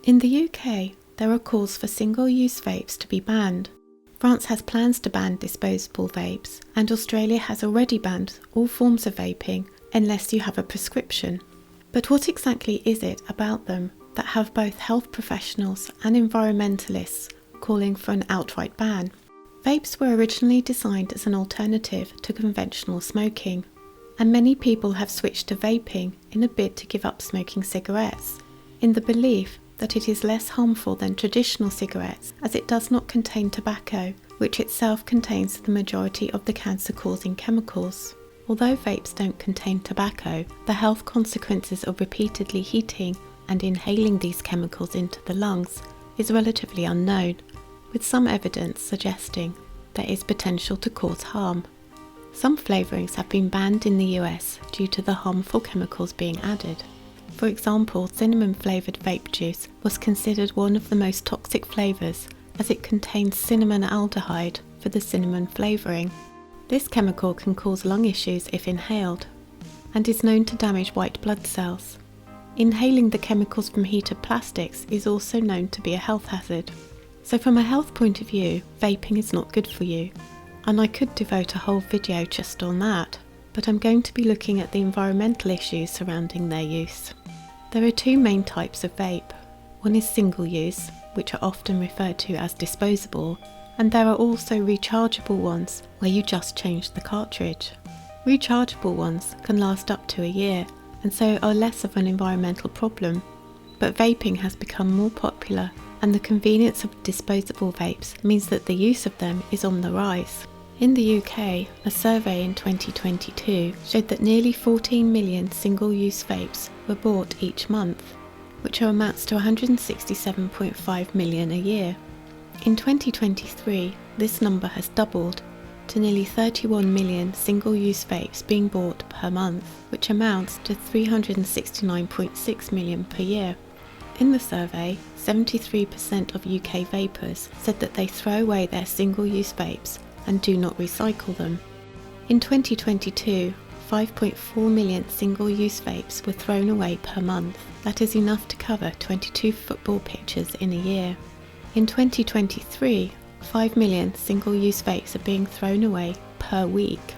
In the UK, there are calls for single-use vapes to be banned. France has plans to ban disposable vapes, and Australia has already banned all forms of vaping unless you have a prescription. But what exactly is it about them that have both health professionals and environmentalists calling for an outright ban? Vapes were originally designed as an alternative to conventional smoking, and many people have switched to vaping in a bid to give up smoking cigarettes, in the belief that it is less harmful than traditional cigarettes as it does not contain tobacco, which itself contains the majority of the cancer-causing chemicals. Although vapes don't contain tobacco, the health consequences of repeatedly heating and inhaling these chemicals into the lungs is relatively unknown, with some evidence suggesting there is potential to cause harm. Some flavourings have been banned in the US due to the harmful chemicals being added. For example, cinnamon-flavoured vape juice was considered one of the most toxic flavours as it contains cinnamon aldehyde for the cinnamon flavouring. This chemical can cause lung issues if inhaled, and is known to damage white blood cells. Inhaling the chemicals from heated plastics is also known to be a health hazard. So from a health point of view, vaping is not good for you, and I could devote a whole video just on that, but I'm going to be looking at the environmental issues surrounding their use. There are two main types of vape. One is single use, which are often referred to as disposable, and there are also rechargeable ones where you just change the cartridge. Rechargeable ones can last up to a year and so are less of an environmental problem, but vaping has become more popular and the convenience of disposable vapes means that the use of them is on the rise. In the UK, a survey in 2022 showed that nearly 14 million single-use vapes were bought each month, which amounts to 167.5 million a year. In 2023, this number has doubled to nearly 31 million single-use vapes being bought per month, which amounts to 369.6 million per year. In the survey, 73% of UK vapers said that they throw away their single-use vapes and do not recycle them. In 2022, 5.4 million single-use vapes were thrown away per month. That is enough to cover 22 football pitches in a year. In 2023, 5 million single-use vapes are being thrown away per week.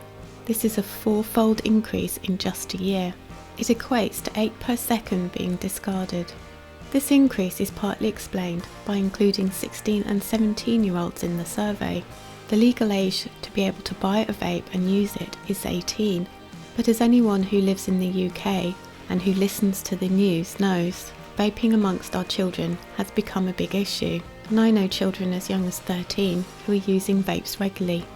This is a four-fold increase in just a year. It equates to 8 per second being discarded. This increase is partly explained by including 16 and 17-year-olds in the survey. The legal age to be able to buy a vape and use it is 18, but as anyone who lives in the UK and who listens to the news knows, vaping amongst our children has become a big issue, and I know children as young as 13 who are using vapes regularly.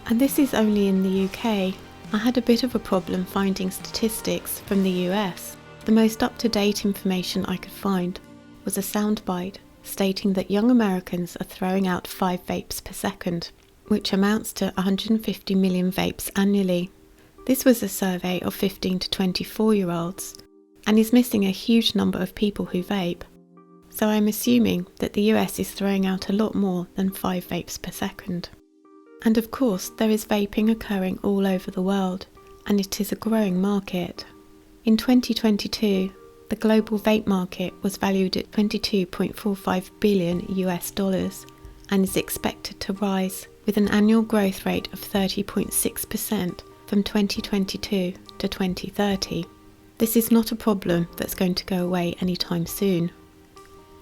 And this is only in the UK. I had a bit of a problem finding statistics from the US. The most up-to-date information I could find was a soundbite stating that young Americans are throwing out 5 vapes per second, which amounts to 150 million vapes annually. This was a survey of 15 to 24-year-olds and is missing a huge number of people who vape. So I'm assuming that the US is throwing out a lot more than 5 vapes per second. And of course, there is vaping occurring all over the world, and it is a growing market. In 2022, the global vape market was valued at $22.45 billion and is expected to rise with an annual growth rate of 30.6% from 2022 to 2030. This is not a problem that's going to go away anytime soon.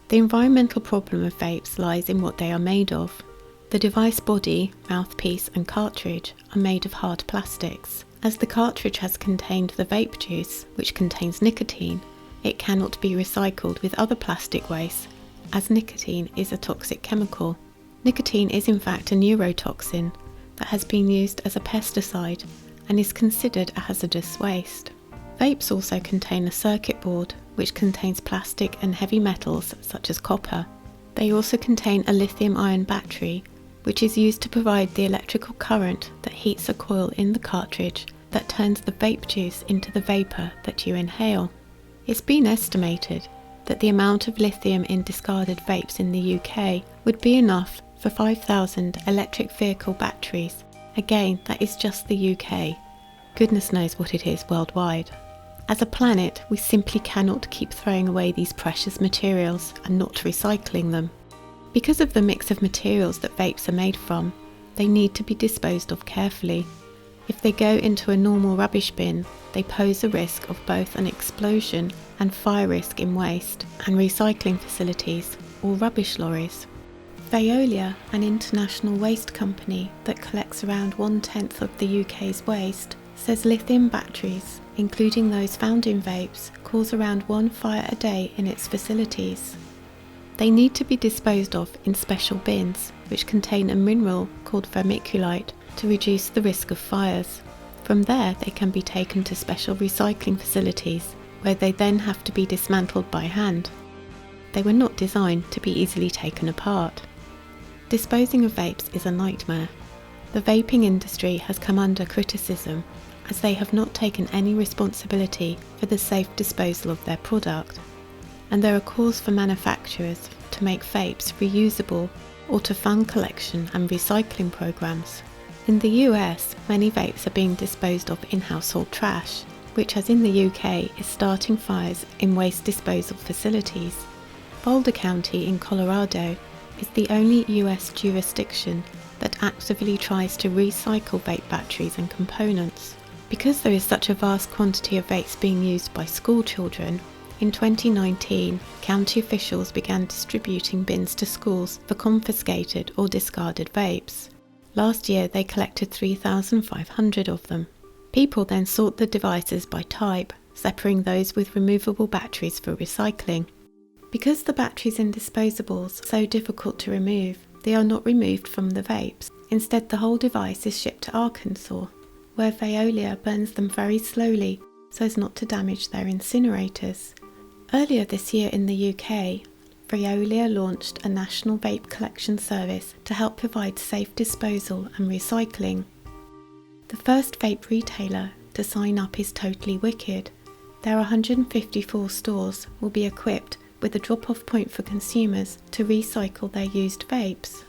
The environmental problem of vapes lies in what they are made of. The device body, mouthpiece and cartridge are made of hard plastics. As the cartridge has contained the vape juice, which contains nicotine, it cannot be recycled with other plastic waste, as nicotine is a toxic chemical. Nicotine is in fact a neurotoxin that has been used as a pesticide and is considered a hazardous waste. Vapes also contain a circuit board which contains plastic and heavy metals such as copper. They also contain a lithium-ion battery which is used to provide the electrical current that heats a coil in the cartridge that turns the vape juice into the vapour that you inhale. It's been estimated that the amount of lithium in discarded vapes in the UK would be enough for 5,000 electric vehicle batteries. Again, that is just the UK. Goodness knows what it is worldwide. As a planet, we simply cannot keep throwing away these precious materials and not recycling them. Because of the mix of materials that vapes are made from, they need to be disposed of carefully. If they go into a normal rubbish bin, they pose a risk of both an explosion and fire risk in waste and recycling facilities or rubbish lorries. Veolia, an international waste company that collects around 1/10 of the UK's waste, says lithium batteries, including those found in vapes, cause around 1 fire a day in its facilities. They need to be disposed of in special bins, which contain a mineral called vermiculite to reduce the risk of fires. From there, they can be taken to special recycling facilities, where they then have to be dismantled by hand. They were not designed to be easily taken apart. Disposing of vapes is a nightmare. The vaping industry has come under criticism as they have not taken any responsibility for the safe disposal of their product, and there are calls for manufacturers to make vapes reusable or to fund collection and recycling programs. In the US, many vapes are being disposed of in household trash, which, as in the UK, is starting fires in waste disposal facilities. Boulder County in Colorado is the only US jurisdiction that actively tries to recycle vape batteries and components. Because there is such a vast quantity of vapes being used by school children, in 2019, county officials began distributing bins to schools for confiscated or discarded vapes. Last year, they collected 3,500 of them. People then sort the devices by type, separating those with removable batteries for recycling. Because the batteries in disposables are so difficult to remove, they are not removed from the vapes. Instead, the whole device is shipped to Arkansas, where Veolia burns them very slowly so as not to damage their incinerators. Earlier this year in the UK, Veolia launched a national vape collection service to help provide safe disposal and recycling. The first vape retailer to sign up is Totally Wicked. Their 154 stores will be equipped with a drop-off point for consumers to recycle their used vapes.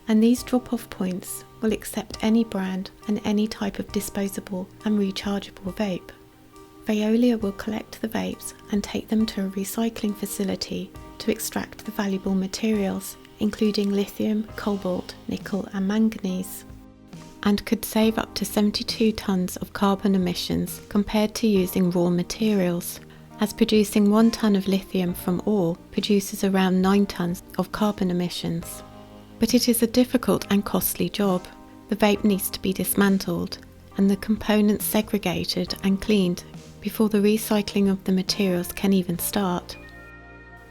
And these drop-off points will accept any brand and any type of disposable and rechargeable vape. Veolia will collect the vapes and take them to a recycling facility to extract the valuable materials, including lithium, cobalt, nickel and manganese, and could save up to 72 tonnes of carbon emissions compared to using raw materials, as producing 1 tonne of lithium from ore produces around 9 tonnes of carbon emissions. But it is a difficult and costly job. The vape needs to be dismantled and the components segregated and cleaned before the recycling of the materials can even start.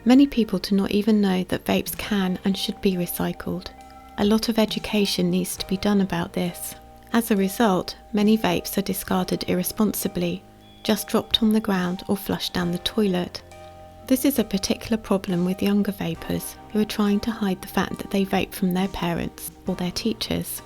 Many people do not even know that vapes can and should be recycled. A lot of education needs to be done about this. As a result, many vapes are discarded irresponsibly, just dropped on the ground or flushed down the toilet. This is a particular problem with younger vapers who are trying to hide the fact that they vape from their parents or their teachers.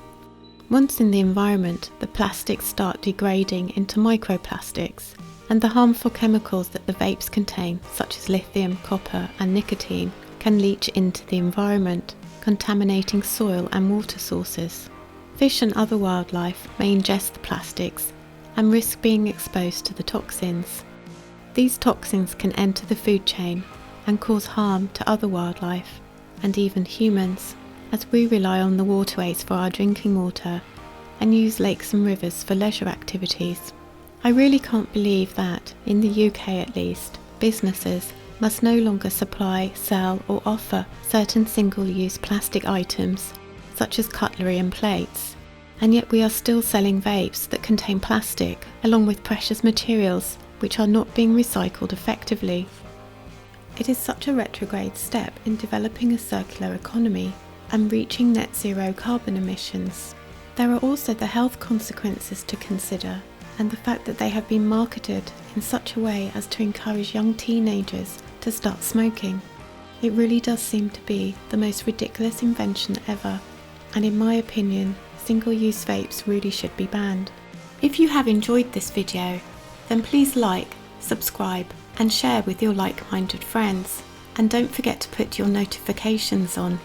Once in the environment, the plastics start degrading into microplastics, and the harmful chemicals that the vapes contain, such as lithium, copper and nicotine, can leach into the environment, contaminating soil and water sources. Fish and other wildlife may ingest the plastics and risk being exposed to the toxins. These toxins can enter the food chain and cause harm to other wildlife and even humans, as we rely on the waterways for our drinking water and use lakes and rivers for leisure activities. I really can't believe that, in the UK at least, businesses must no longer supply, sell or offer certain single-use plastic items such as cutlery and plates, and yet we are still selling vapes that contain plastic along with precious materials which are not being recycled effectively. It is such a retrograde step in developing a circular economy and reaching net zero carbon emissions. There are also the health consequences to consider, and the fact that they have been marketed in such a way as to encourage young teenagers to start smoking. It really does seem to be the most ridiculous invention ever, and in my opinion, single-use vapes really should be banned. If you have enjoyed this video, then please like, subscribe and share with your like-minded friends, and don't forget to put your notifications on